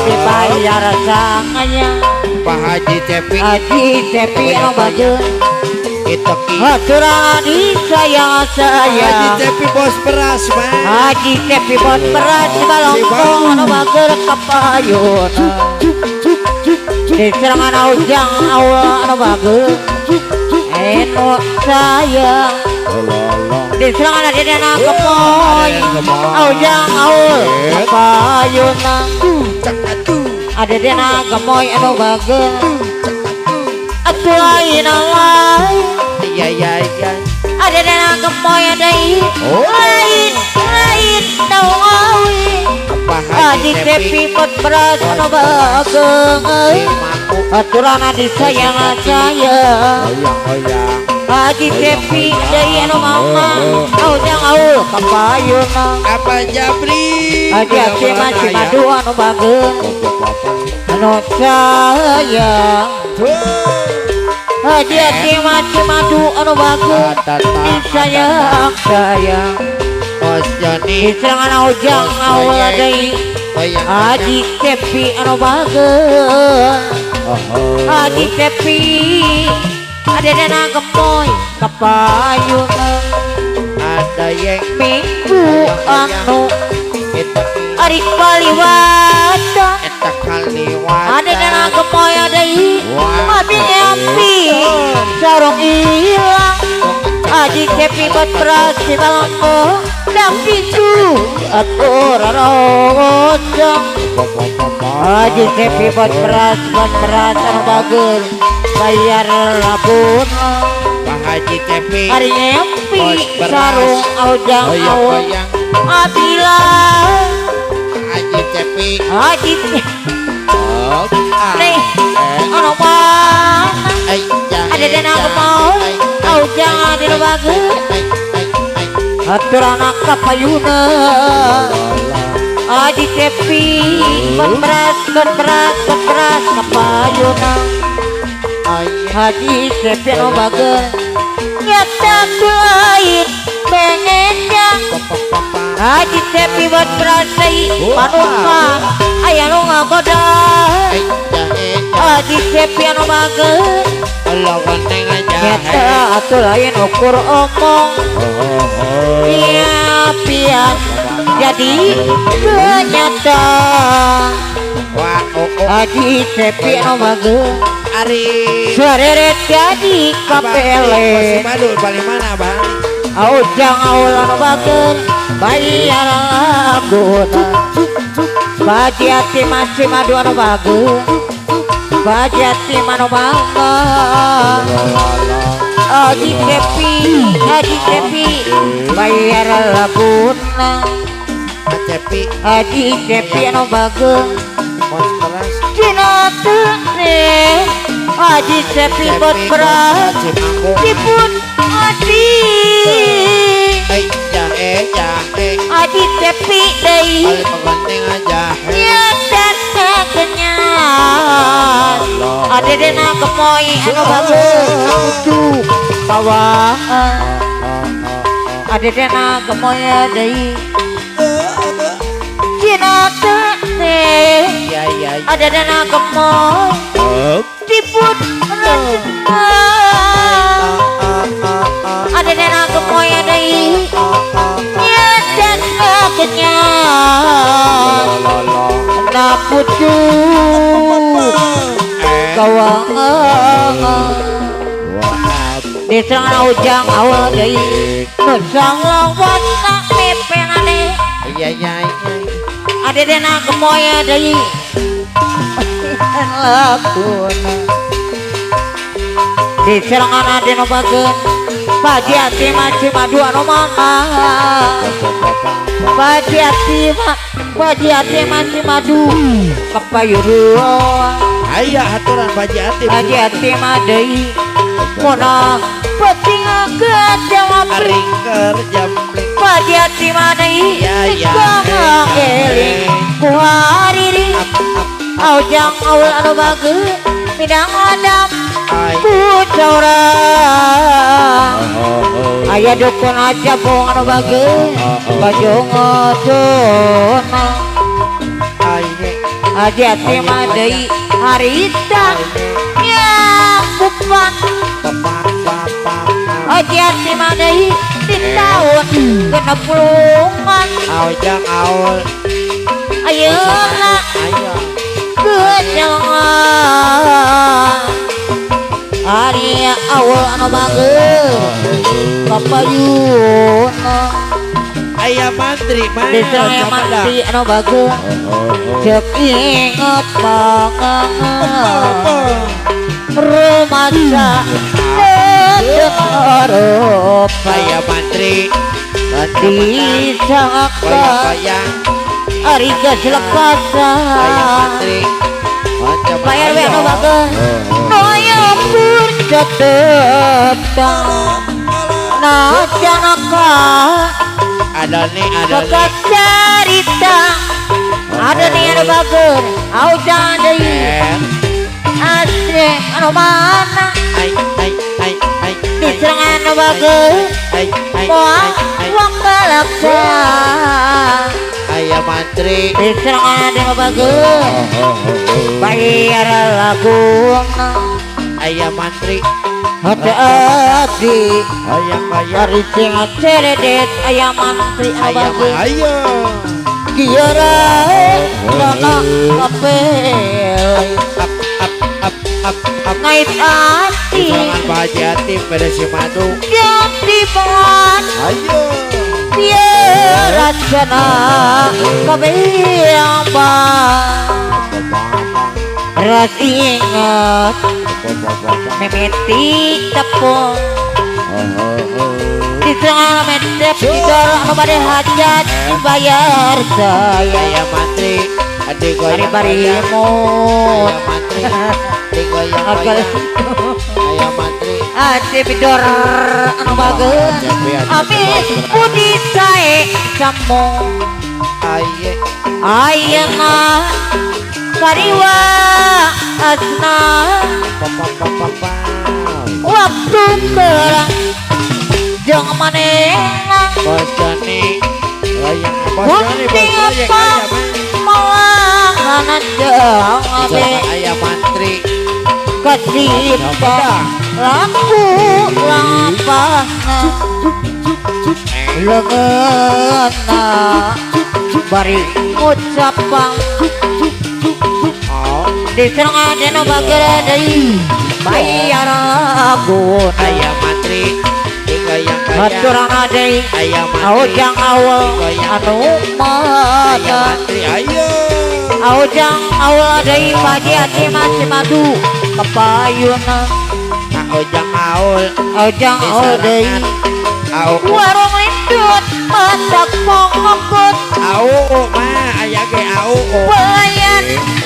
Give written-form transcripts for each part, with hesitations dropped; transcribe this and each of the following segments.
dibayar sanganya Pak Haji Cepi anu bageun itu aturan disayang saya Haji Cepi bos beras mah Haji Cepi bos beras balongkong anu bageun kapayun di serangan ujang awal anu bageun eno sayang di serangan adena kepoy ujang awal kapayun adena gemoy anu bageun atuh lain iya adena gemoy deui lain dawawi Pak Haji Cepi pot beras anu bageun aturan disayang saya Haji Cepi deui anu mama ujang awal kapayun apa Jabri Haji Cepi masih madu anu bageun anu sayang Haji masih madu anu bageun disayang sayang Bos Joni diserangan ujang awal deui Haji Cepi anu bageun Haji Cepi adena gemoy kapayun ada yang minggu anu kita ari kaliwatan eta kaliwat adena gemoy deui api sarung ilang Haji Cepi buat beras di balongko dan pintu atur rojong Haji Cepi buat beras anu bageun bayar labun Pak Haji Cepi hari nyepi bos beras. sarung ujang awal Oyang apila Haji Cepi Haji oh nih anu mana ada dana gemoy ujang anu bageun atur anak kapayuna Haji Cepi buat beras kapayuna Haji Cepi anu bageun nyata lain pengennya Haji Cepi buat beras deui panumpang aya nu ngagoda Haji Cepi anu bageun lawan neng aja nyata atuh lain ukur omong iya pian jadi kenyataan wah Haji Cepi anu bageun Ari sereret jadi kapele Madul paling mana bang ujang awal anu bageun bayar laguna Haji Ati masih madu anu bageun Haji Ati anu bangga Haji Cepi bayar laguna Cepi Haji Cepi anu bageun bos beras Cina teh Haji Cepi buat beras dipun Haji jahe Haji Cepi deui paling penting aja nyata kenyang adena gemoy anu bageun kudu bawaan adena gemoy deui Cina teh iya adena gemoy dipun adena gemoy deui nyata kenyang na putu kawangan di serangan ujang awal deui nusang lawan tak mepenane iya adena gemoy deui lakuna di serangan adena bageun Haji Ati masih madu anu mana Haji Ati masih madu kapayuruan aya aturan Haji Ati Haji Ati mah deui mona penting jawab aring kerja bling Haji Ati mah deui iya eling ku hariri ujang awal anu bageun midang adam Ay. Bucorang aya dukun aja bohong anu bageus bajong odona Ay. aja teh mah deui harita yang bukan aja teh mah deui di tahun genep pulungan Aujang aul. ayeuna Ayo. kejangan Ari awal anu bageus kapayuna Ayah mantri mah. desa yang mati anu bageus cek inget banget rumasa dedek Ayah mantri. di sangka Bayang-bayang. ari geus Ayah lekasan mantri. Macam bayar we anu ayo. bageus noya pur tetep najanaka Ada nih. Bakat cerita ada nih anu bageus aujang deui asik anu mana Ay. diserangan anu bageus moal uang balaksa Ayah mantri. diserangan anu bageus bayar laguna Ayah mantri. hati-hati Bayang-bayang. hari sing ceredet aya mantri anu Ayah bageus ayo. kiara dana kapel ngait hati Jangan bahagia tim pada si madu. jadi banget Ayo. biar sana kabeyamba ras ingat memeti tepung di tengah medep di dorong kepada hajat bayar saya Ayah mantri. Adik goyang bari-barimu Ayah mantri. Adik goyang agal Ayah mantri. ade bidor anu bageus abis budi sae sambung Ayah. ayeuna kariwa asna Papa. waktu kerang jeung manehna Bos Joni. Goyang bos Joni. kunting Bos goyang apa ayah mah. malangan jeung abe Ayah mantri. kasipa laku lapasna leungeunna bari ngucapang Oh. diserangan dina bagera deui bayar lagun Ayah mantri. Goyang haturana deui Ayah mantri. aujang awal anu Ayah mana mantri. Ayo. aujang awal deui pagi ati masih madu kapayuna Aujang aul. aujang awal deui Au. warung lindut masak mongokut Au mah aya ge au. bayan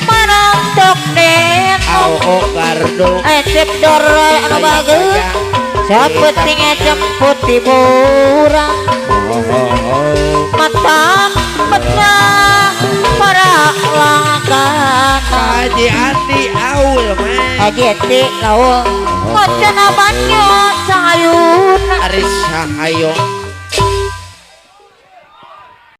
marontok den Au gardo. esep dore anu bageus sapeting jemput tiburang mata pecah para langgan Haji Andi aul mah. Haji Eti laul ngocana banyo sayun Aris Sahayo.